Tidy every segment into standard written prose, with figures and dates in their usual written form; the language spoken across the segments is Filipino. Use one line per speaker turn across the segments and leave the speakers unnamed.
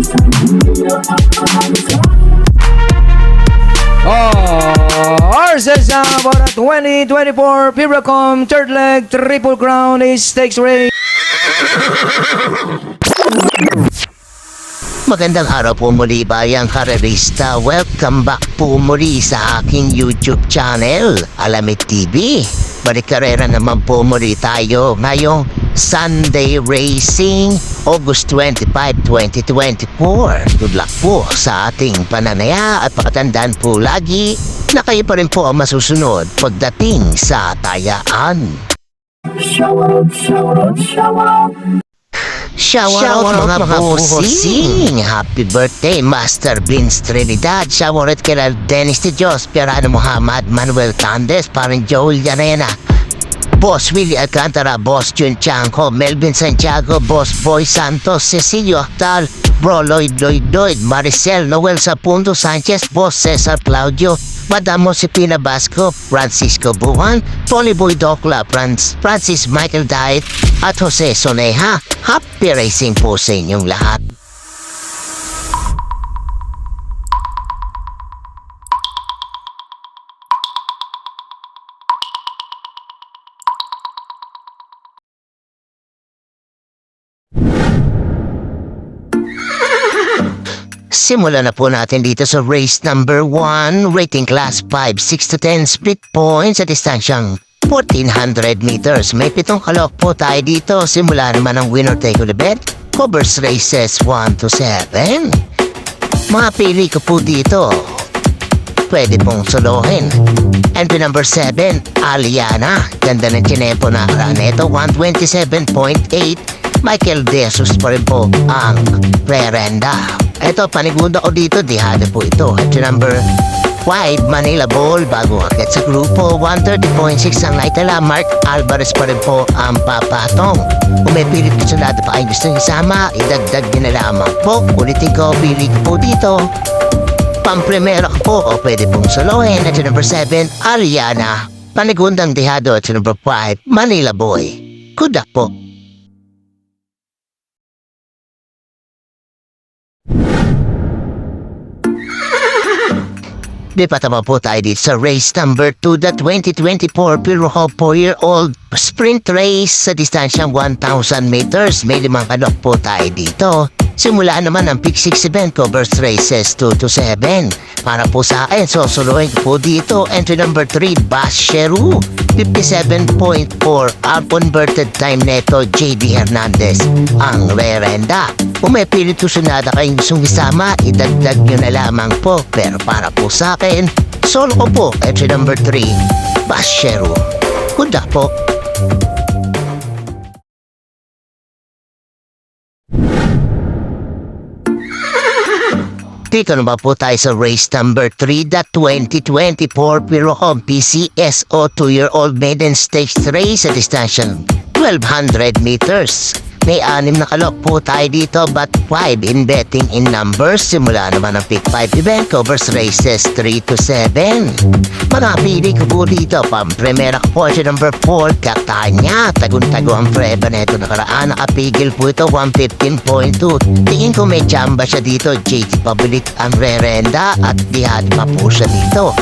Ours for the 2024 Piracom Third Leg Triple Crown Stakes Race.
Magandang araw po muli bayang karerista. Welcome back po muli sa aking YouTube channel, Alamit TV. Balik karera naman po muli tayo ngayong Sunday Racing, August 25, 2024. Good luck po sa ating pananaya at pakatandaan po lagi na kayo pa rin po ang masusunod pagdating sa tayaan. Shout out mga bossing! Happy birthday, Master Vince Trinidad. Shout out kay Dennis de Dios, Pierano Muhammad, Manuel Tandes, parang Joel Llanena, Boss Willie Alcantara, Boss Jun Chanco, Melvin Santiago, Boss Boy Santos, Cecilio Actal, Bro Lloyd, Maricel, Noel Sapunto Sanchez, Boss Cesar Claudio, Madam Josepina Basco, Francisco Buwan, Tony Boy Docla, Francis Michael Diet, at Jose Soneja. Happy racing po sa inyong lahat. Simulan na po natin dito sa race number 1, rating class 5, 6 to 10 split points sa distansyang 1400 meters. May 7 kalok po tayo dito. Simula naman ang winner take of the bet. Covers races 1 to 7. Mga pili ko po dito, pwede pong solohin. Entry number 7, Aliana. Ganda ng tinempo na neto, 127.8. Michael De Jesus pa rin po ang prerenda. Ito, panigundo ko dito, dihado po ito. Entry number 5, Manila Ball, bago akit sa grupo, 130.6 ang naitala. Mark Alvarez pa rin po ang papatong. Kung may pilit ko sa lahat pa ay gusto nyo isama, idagdag nyo na lamang po. Ulitin ko, pili ko po dito. Pamprimera ko po, o pwede pong solohin. Entry number 7, Ariana. Panigundang dihado, entry number 5, Manila Boy. Good luck po. Di patama po tayo dito sa race number 2, the 2024 Piracom 4-year-old sprint race sa distansyang 1,000 meters. May 5 kalok po tayo dito. Simula naman ang Pick 6 event, covers races 2 to 7. Para po sa akin, sosolohin ko po dito. Entry number 3, Basheru, 57.4. Ang converted time neto, JD Hernandez ang rerenda. Kung may pilit susunada kayong gustong isama, idagdag nyo na lamang po. Pero para po sa akin, solo ko po. Entry number 3, Basheru. Good luck po. Dito naman po tayo sa race number 3, the 2024 Piracom PCSO 2-year-old maiden stakes race sa distansyang 1,200 meters. May 6 na kalok po tayo dito, but 5 in betting in numbers. Simula naman ang Pick 5 event, covers races 3 to 7. Mga pili ko po dito, pang-primera ko po si number 4, Katanya. Tagun-tago ang preba na ito nakaraan. Nakapigil po ito, 115.2. Tingin ko may chamba siya dito, JT Pabilik ang rerenda at dihad pa po siya dito.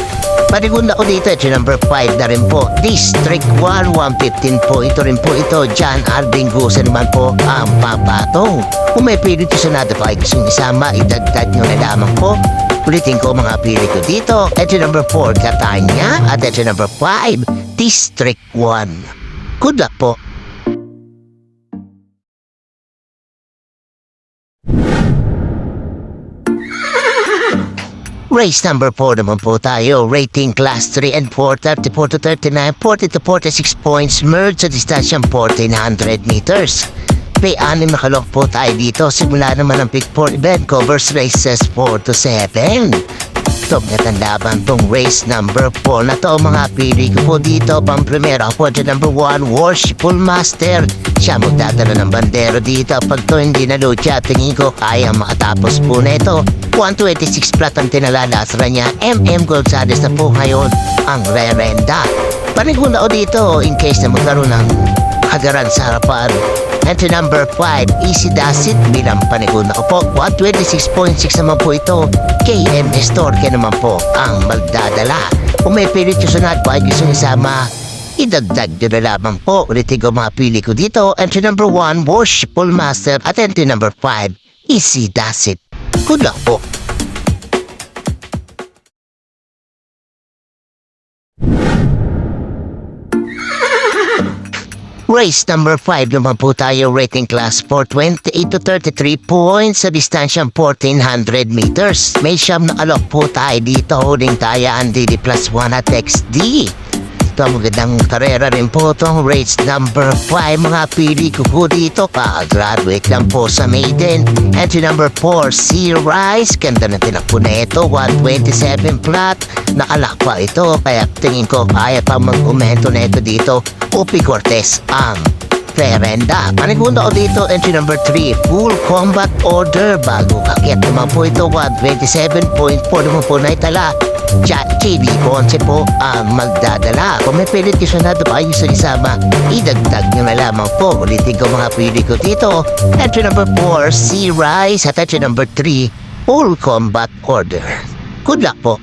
Panigunda ko dito, si number 5 na rin po, District 1, 115.2 rin po ito. John Alvin Gusen naman po ang papatong. Kung may pilit ko sa nada pa ay gusto isama, idagdag nyo na lamang po. Ulitin ko mga pili ko dito. Ito number 4, Katanya. At ito number 5, District 1. Good luck po. Race number 4 naman po tayo. Rating class 3 and 4, 34 to 39, 40 to 46 points. Merge sa distansyang 1,400 meters. May 6 na kalok po tayo dito. Simula naman ang Pick 4 event, covers races 4 to 7. Ito, natandaban tong race number 4 na to. Mga pili ko po dito. Pang-primera po dyan number 1, Worshipful Master. Siya magdadala ng bandero dito. Pag to hindi nalucha, tingin ko kaya makatapos po na ito. 126 plat ang tinalalasra niya. Gonzales na po ngayon ang rerenda. Paniguna ko dito in case na magkaroon ng hagaran sa harapan. Entry number 5, Easy Does It bilang paniguna ko po. 126.6 naman po ito. KM Store naman po ang magdadala. Kung may pilit yung sunod po ay gusto isama, idagdag nyo na lamang po. Ulitin ko mga pili ko dito. Entry number 1, Worshipful Master. At entry number 5, Easy Does It. Good luck po. Race number 5 naman po tayo, rating class for 28 to 33 points sa distansyang 1400 meters. May siyam na alok po tayo dito, holding tayo ang DD plus 1 at XD. Ito magandang karera rin po itong race number 5. Mga pili ko po dito, graduate lang po sa maiden. Entry number 4, Sea Rise. Ganda na tinakbo na ito, 127 flat. Nakalak pa ito, kaya tingin ko kaya pa mag-umento na ito dito. Upi Cortez ang Ferenda. Panigunda ko dito, entry number 3, Full Combat Order. Bago kakit naman po ito, 127.4 naman po na itala. JD Ponce po ang magdadala. Kung may pilit kayo na pa yung isama, idagdag nyo na lamang po. Ulitin ko mga pili ko dito. Entry number 4, Sea Rise. At entry number 3, Full Combat Order. Good luck po.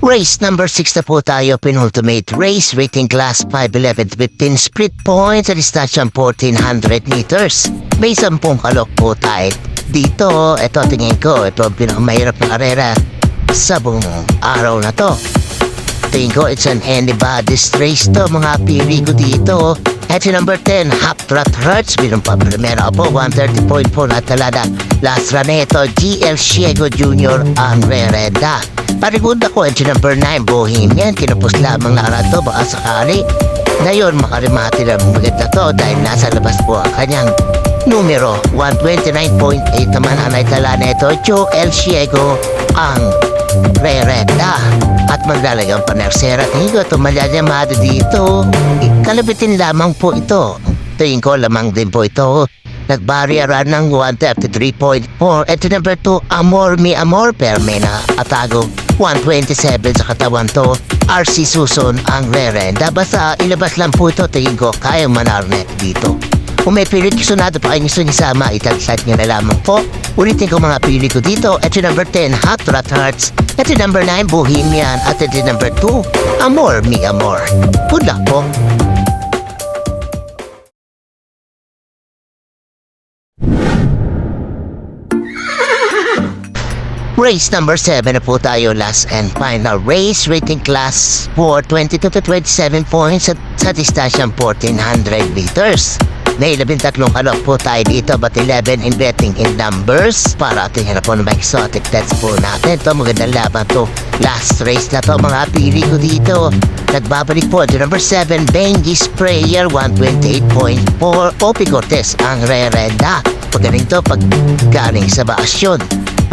Race number 6 na po tayo, penultimate race, rating class 5'11", 15 split points at distansyang 1400 meters. May 10 kalok po tayo dito. Ito tingin ko, ito ang pinakamahirap na karera sa buong araw na to. Tingin ko, it's an anybody's race to, mga pili ko dito. Entry number 10, Hop Trot Hertz, bilang pa primera po, 130.4 na talada. Last run ito, GL Ciego Jr. ang rereda. Parigunda ko, entry number 9, Bohemian, kinupos lamang na arato, baka sakali. Ngayon, makarimati lang maganda to dahil nasa labas po ang kanyang numero. 129.8 naman ang naitala na ito, Joe El Ciego ang rereda. At maglalagang panersera, tingin ko ito malyayamado dito. Kalabitin lamang po ito. Tingin ko lamang din po ito. Nagbarriera ng 133.4. Entry number 2, Amor Mi Amor, pero may atago 127 sa katawan to. RC Suson ang rerenda. Basta ilabas lang po ito, tingin ko kayang manarnet dito. Kung may pilit sunado pa kayo gusto isama, itag-site nyo na lamang po. Ulitin ko mga pili ko dito. Entry number 10, Hot Rat Hearts. Entry number 9, Bohemian. At entry number 2, Amor Mi Amor. Good luck po. Race number 7 na po tayo, last and final race, rating class for 22 to 27 points sa distansyang 1400 meters. May 13 kalok po tayo dito, but 11 in betting in numbers. Para tingnan na po ng exotic bets po natin. Ito magandang laban to. Last race na to, mga pili ko dito. Nagbabalik po, number 7, Benji Sprayer, 128.4. Opi Cortez ang rerenda. Pagaling to pag galing sa bakasyon.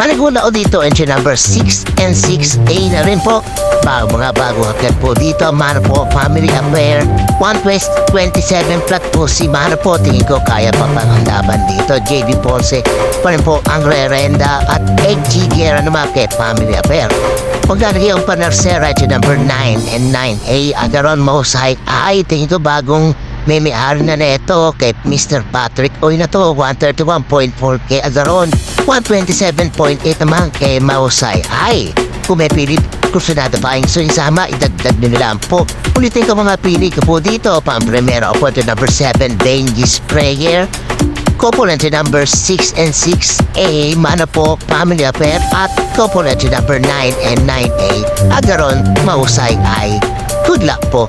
Panigula ko dito, entry number 6 and 6A na rin po. Mga bago hakat po dito, Mano po, Family Affair, 127 flat po si Mano po. Tingin ko kaya pa pang laban dito. JD Ponce pa rin po ang rerenda at 8G Guerra naman kay Family Affair. Paglalagay ang panersera, entry number 9 and 9A, Agaron Mosai. Ay, tingin ko bagong may-ari na ito kay Mr. Patrick Oy na to, 131.4 kay Agaron, 127.8 naman kay Mausay. Ay, kung may pilit kursunado pa ang isama, idagdag nyo lang po. Ulitin ko mga pili ko po dito. Pang primera po ito, number 7, Benji Sprayer. Couple entry number 6 and 6A, Mana po, Family Affair. At couple entry number 9 and 9A, Agaron Mausay. Ay, good luck po.